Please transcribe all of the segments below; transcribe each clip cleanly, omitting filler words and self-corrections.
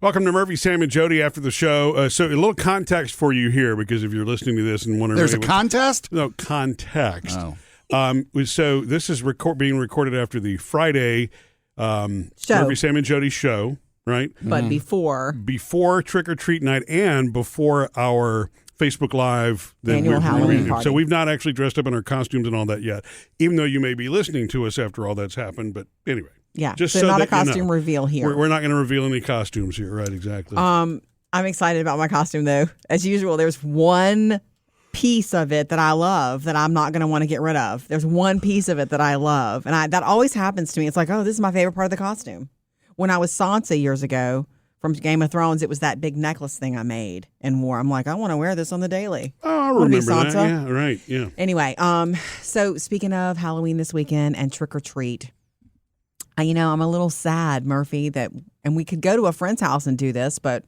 Welcome to Murphy, Sam, and Jody after the show. So a little context for you here, because if you're listening to this and wondering... There's a contest? No, context. Oh. So this is being recorded after the Friday Murphy, Sam, and Jody show, right? But Before Trick or Treat Night and before our Facebook Live. Annual Halloween party. So we've not actually dressed up in our costumes and all that yet, even though you may be listening to us after all that's happened. But anyway. Yeah, just so not a costume reveal here. We're not going to reveal any costumes here, right? Exactly. I'm excited about my costume, though. As usual, there's one piece of it that I love that I'm not going to want to get rid of. There's one piece of it that I love, and that always happens to me. It's like, oh, this is my favorite part of the costume. When I was Sansa years ago from Game of Thrones, it was that big necklace thing I made and wore. I'm like, I want to wear this on the daily. Oh, I remember that. Yeah, right. Yeah. Anyway, so speaking of Halloween this weekend and trick or treat. I'm a little sad, Murphy, and we could go to a friend's house and do this, but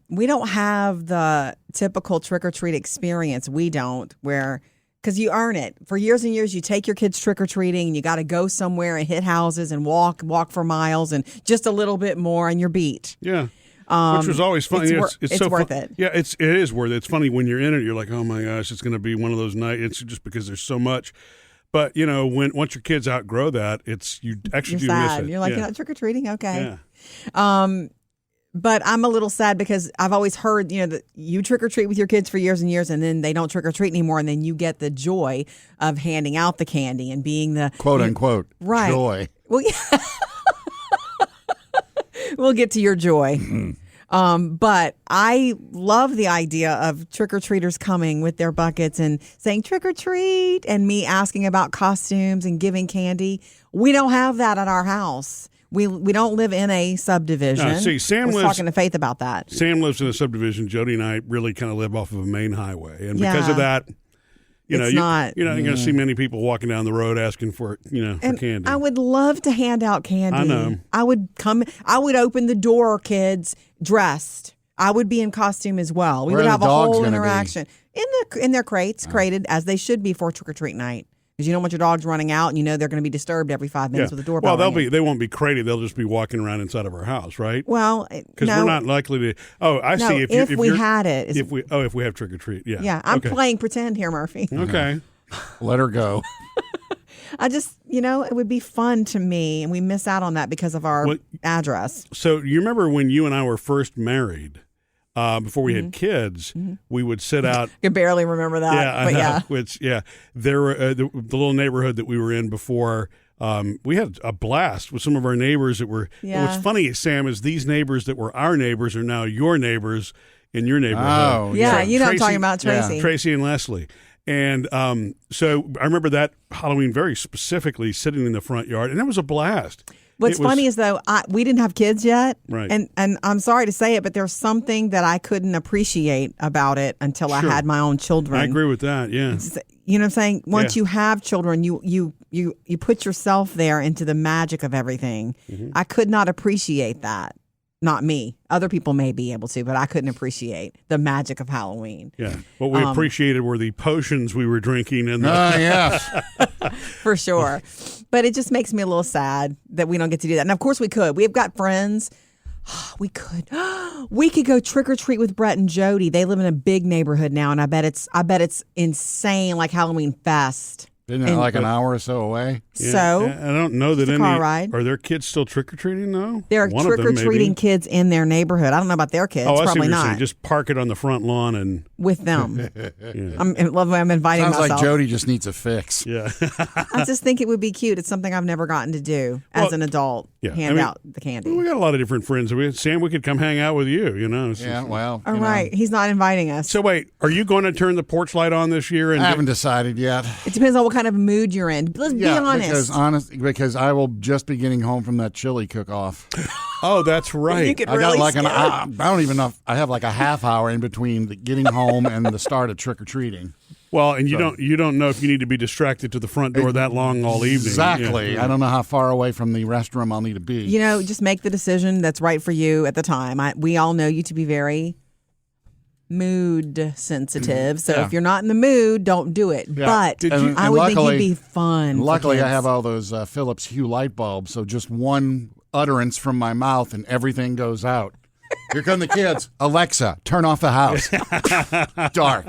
we don't have the typical trick-or-treat experience. We don't, because you earn it. For years and years, you take your kids trick-or-treating, and you got to go somewhere and hit houses and walk for miles and just a little bit more, and you're beat. Yeah. Which was always fun. It's so worth it. Yeah, it is worth it. It's funny when you're in it, you're like, oh my gosh, it's going to be one of those nights. It's just because there's so much. But, once your kids outgrow that, you actually do miss it. You're like, you're not trick-or-treating? Okay. Yeah. But I'm a little sad because I've always heard, that you trick-or-treat with your kids for years and years, and then they don't trick-or-treat anymore, and then you get the joy of handing out the candy and being the... Quote-unquote right. Joy. Well, yeah. We'll get to your joy. Mm-hmm. But I love the idea of trick-or-treaters coming with their buckets and saying trick-or-treat and me asking about costumes and giving candy. We don't have that at our house. We don't live in a subdivision. No, see, Sam I was talking to Faith about that. Sam lives in a subdivision. Jody and I really kind of live off of a main highway. And because of that, you're not going to see many people walking down the road asking for candy. I would love to hand out candy. I know. I would open the door, kids, dressed. I would be in costume as well. We would have a whole interaction in their crates, crated as they should be for trick or treat night. Because you don't want your dogs running out, and they're going to be disturbed every 5 minutes with the doorbell. Well, they won't be crated. They'll just be walking around inside of our house, right? Well, because we're not likely to. Oh, I see. If we had it, if we have trick or treat, yeah. Yeah, I'm playing pretend here, Murphy. Okay, let her go. I just, it would be fun to me, and we miss out on that because of our address. So you remember when you and I were first married? Before we had kids, we would sit out. I can barely remember that. Yeah, I know. There were the little neighborhood that we were in before. We had a blast with some of our neighbors that were. Yeah. What's funny, Sam, is these neighbors that were our neighbors are now your neighbors in your neighborhood. Oh, yeah. You know what I'm talking about, Tracy. Yeah. Tracy and Leslie. And so I remember that Halloween very specifically sitting in the front yard, and it was a blast. What's funny is, though, we didn't have kids yet. Right. And I'm sorry to say it, but there's something that I couldn't appreciate about it until I had my own children. I agree with that, yeah. You know what I'm saying? Once you have children, you put yourself there into the magic of everything. Mm-hmm. I could not appreciate that. Not me. Other people may be able to, but I couldn't appreciate the magic of Halloween. Yeah. What we appreciated were the potions we were drinking. Yes. For sure. But it just makes me a little sad that we don't get to do that. And of course we could. We've got friends. We could. We could go trick or treat with Brett and Jody. They live in a big neighborhood now, and I bet it's insane, like Halloween fest. Isn't it like an hour or so away? Yeah, so I don't know that any car ride. Are their kids still trick or treating though? There are trick or treating kids in their neighborhood. I don't know about their kids. Oh, I see probably what you're not. saying. Just park it on the front lawn and with them. I'm inviting Sounds myself. like Jody just needs a fix. Yeah. I just think it would be cute. It's something I've never gotten to do as an adult. Yeah. Hand out the candy. We got a lot of different friends. Sam, we could come hang out with you. Yeah. Well. All right. He's not inviting us. So wait, are you going to turn the porch light on this year? I haven't decided yet. It depends on what kind of mood you're in. Let's be honest. Because I will just be getting home from that chili cook-off. Oh, that's right. You could I really got I don't even know. I have like a half hour in between getting home and the start of trick or treating. Well, and you don't know if you need to be distracted to the front door that long all evening. Exactly. Yeah. I don't know how far away from the restroom I'll need to be. Just make the decision that's right for you at the time. We all know you to be very mood sensitive. So if you're not in the mood, don't do it. Yeah. But I would think it'd be fun. Luckily, I have all those Philips Hue light bulbs. So just one utterance from my mouth and everything goes out. Here come the kids. Alexa, turn off the house. Dark.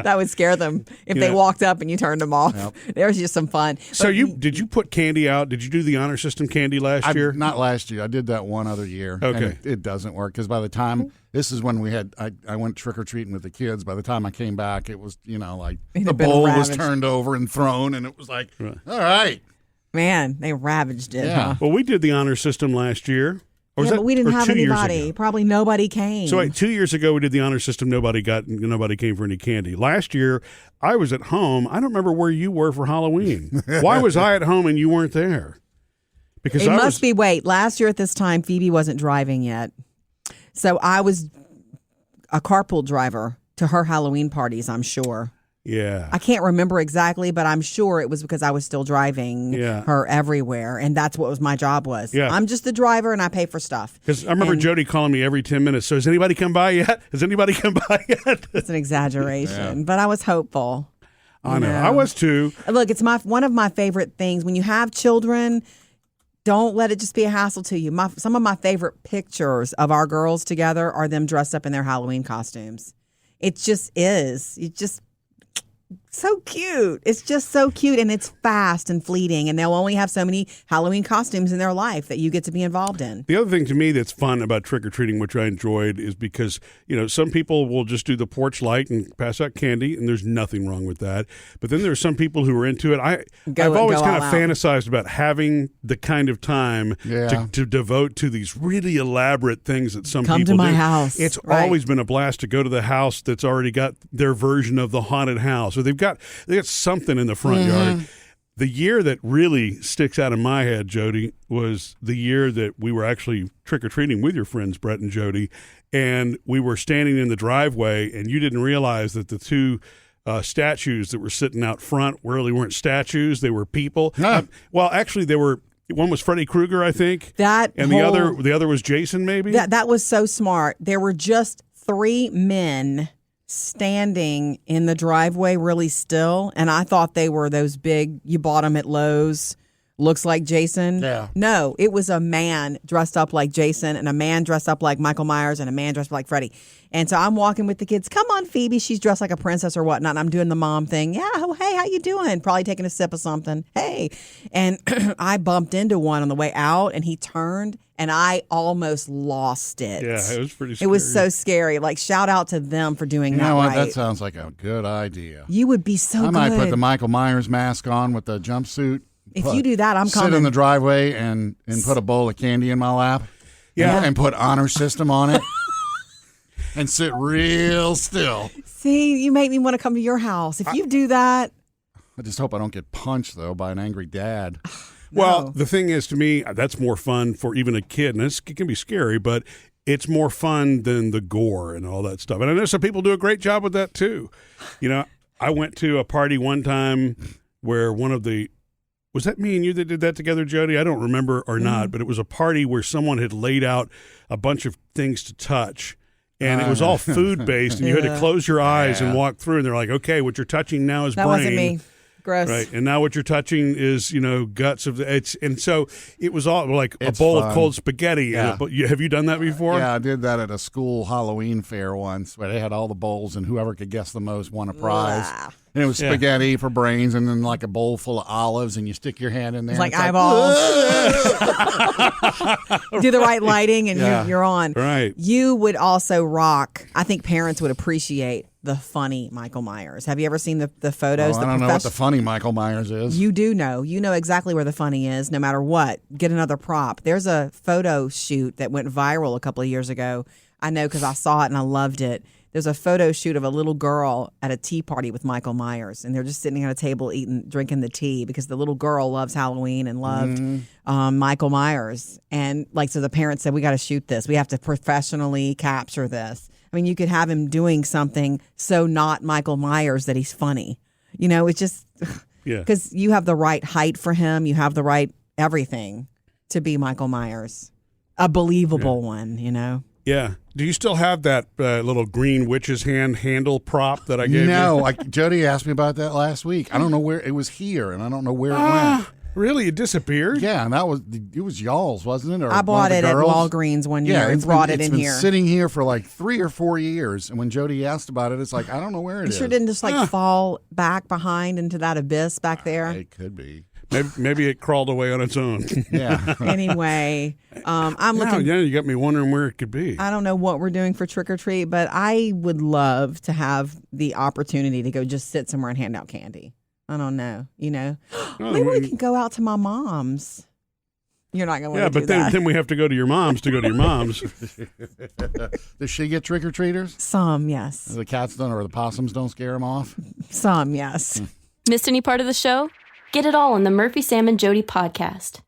That would scare them if they walked up and you turned them off. Yep. There's just some fun. So did you put candy out? Did you do the honor system candy last year? Not last year. I did that one other year. Okay. And it doesn't work because by the time this is when I went trick or treating with the kids. By the time I came back, it was like It the had been bowl was ravaged. turned over and thrown, and it was like, all right. Man, they ravaged it, Yeah. huh? Well, we did the honor system last year. Or was Yeah, that, but we didn't or have 2 years anybody. ago? Probably nobody came. So wait, 2 years ago we did the honor system. Nobody came for any candy. Last year I was at home. I don't remember where you were for Halloween. Why was I at home and you weren't there? Because It must be, wait, last year at this time, Phoebe wasn't driving yet. So I was a carpool driver to her Halloween parties, I'm sure. Yeah. I can't remember exactly, but I'm sure it was because I was still driving her everywhere. And that's what my job was. Yeah. I'm just the driver and I pay for stuff. Because I remember Jody calling me every 10 minutes. So has anybody come by yet? Has anybody come by yet? It's an exaggeration, but I was hopeful. I know. I was too. Look, it's one of my favorite things. When you have children, don't let it just be a hassle to you. Some of my favorite pictures of our girls together are them dressed up in their Halloween costumes. It just is. It's just so cute. It's just so cute, and it's fast and fleeting, and they'll only have so many Halloween costumes in their life that you get to be involved in. The other thing to me that's fun about trick-or-treating, which I enjoyed, is because, some people will just do the porch light and pass out candy, and there's nothing wrong with that. But then there's some people who are into it. I've always kind of fantasized about having the kind of time to devote to these really elaborate things that some people do. Come to my house. It's Right. always been a blast to go to the house that's already got their version of the haunted house, or they got something in the front yard. The year that really sticks out in my head, Jody, was the year that we were actually trick-or-treating with your friends, Brett and Jody, and we were standing in the driveway, and you didn't realize that the two statues that were sitting out front really weren't statues. They were people. Well, actually, they were. One was Freddy Krueger, I think. The other was Jason, maybe? That was so smart. There were just 3 men standing in the driveway really still, and I thought they were those big, you bought them at Lowe's, looks like Jason. Yeah. No, it was a man dressed up like Jason and a man dressed up like Michael Myers and a man dressed up like Freddy. And so I'm walking with the kids. Come on, Phoebe. She's dressed like a princess or whatnot. And I'm doing the mom thing. Yeah. Oh, hey, how you doing? Probably taking a sip of something. Hey. And I bumped into one on the way out, and he turned, and I almost lost it. Yeah, it was pretty scary. It was so scary. Like, shout out to them for doing You that know what? right. That sounds like a good idea. You would be so I good. might put the Michael Myers mask on with the jumpsuit. If you do that, I'm sit coming. in the driveway and put a bowl of candy in my lap. Yeah. And put honor system on it. And sit real still. See, you make me want to come to your house. If you do that. I just hope I don't get punched, though, by an angry dad. Well, No. the thing is, to me, that's more fun for even a kid, and it can be scary, but it's more fun than the gore and all that stuff. And I know some people do a great job with that, too. I went to a party one time where was that me and you that did that together, Jody? I don't remember or not, but it was a party where someone had laid out a bunch of things to touch, and it was all food-based, and you had to close your eyes and walk through, and they're like, okay, what you're touching now is That brain. wasn't me. Gross. Right, and now what you're touching is, guts of and so it was all like It's a bowl fun. of cold spaghetti. Yeah. Have you done that before? Yeah, I did that at a school Halloween fair once where they had all the bowls, and whoever could guess the most won a prize. Blah. And it was spaghetti for brains, and then like a bowl full of olives, and you stick your hand in there. It's like and eyeballs. Do the right lighting, and Yeah. you're on. Right. You would also rock. I think parents would appreciate the funny Michael Myers. Have you ever seen the photos? Oh, I don't know what the funny Michael Myers is. You do know. You know exactly where the funny is, no matter what. Get another prop. There's a photo shoot that went viral a couple of years ago. I know because I saw it and I loved it. There's a photo shoot of a little girl at a tea party with Michael Myers, and they're just sitting at a table drinking the tea because the little girl loves Halloween and loved Michael Myers. And so the parents said, we got to shoot this. We have to professionally capture this. I mean, you could have him doing something so not Michael Myers that he's funny. It's just because you have the right height for him. You have the right everything to be Michael Myers. A believable one, Yeah. Do you still have that little green witch's handle prop that I gave you? No, Jody asked me about that last week. I don't know where it was here, and I don't know where it went. Really? It disappeared? Yeah, and it was y'all's, wasn't it? Or I bought one of it the at girls? Walgreens one year and it's brought been, it it's in been here. sitting here for like 3 or 4 years. And when Jody asked about it, it's like, I don't know where it You is. sure didn't just like fall back behind into that abyss back there? It could be. Maybe it crawled away on its own. Yeah. Anyway, I'm Now, looking. yeah, you got me wondering where it could be. I don't know what we're doing for trick or treat, but I would love to have the opportunity to go just sit somewhere and hand out candy. I don't know, maybe we can go out to my mom's. You're not going to Yeah, want to but do that. then we have to go to your mom's to go to your mom's. Does she get trick or treaters? Some, yes. The cats don't, or the possums don't scare them off? Some, yes. Missed any part of the show? Get it all on the Murphy, Sam, and Jody podcast.